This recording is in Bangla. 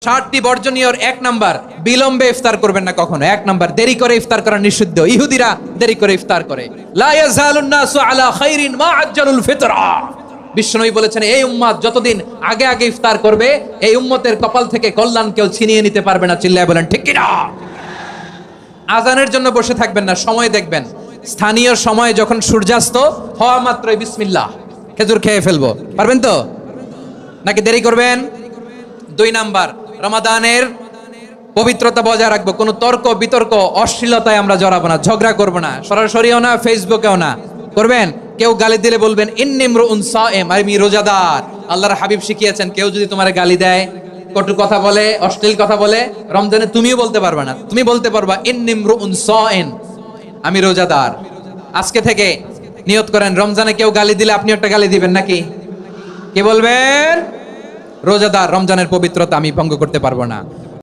60টি বর্জনীয়র 1 নাম্বার, বিলম্বে ইফতার করবেন না কখনো। 1 নাম্বার, দেরি করে ইফতার করা নিষিদ্ধ। ইহুদিরা দেরি করে ইফতার করে। লা ইয়াজালুন নাসু আলা খাইরিন মা আজ্জালুল ফিতরা। বিশ্বনবী বলেছেন, এই উম্মত যতদিন আগে আগে ইফতার করবে, এই উম্মতের কপাল থেকে কল্যাণ কেউ ছিনিয়ে নিতে পারবে না। চিল্লায় বলেন ঠিক কি না? আজানের জন্য বসে থাকবেন না, সময় দেখবেন। স্থানীয় সময় যখন সূর্যাস্ত হওয়া মাত্রই বিসমিল্লাহ, খেজুর খেয়ে ফেলবো। পারবেন তো নাকি দেরি করবেন? 2 নাম্বার, রমাদানের পবিত্রতা বজায় রাখবো। কোনো তর্ক বিতর্ক অশ্লীলতায় আমরা জড়াবো না, ঝগড়া করবো না, সরাসরিও না, ফেসবুকেও না। করবেন কেউ গালি দিলে বলবেন ইন্নিমরুউন সায়েম, আমি রোজাদার। আল্লাহর হাবিব শিখিয়েছেন, কেউ যদি তোমার গালি দেয়, কটু কথা বলে, অশ্লীল কথা বলে, রমজানে তুমিও বলতে পারবে না। তুমি বলতে পারবা ইন্নিমরুউন সায়েম, আমি রোজাদার। আজকে থেকে নিয়ত করেন, রমজানে কেউ গালি দিলে আপনি একটা গালি দিবেন নাকি? কি বলবেন? রোজাদার, রমজানের পবিত্রতা আমি ভঙ্গ করতে পারবো না।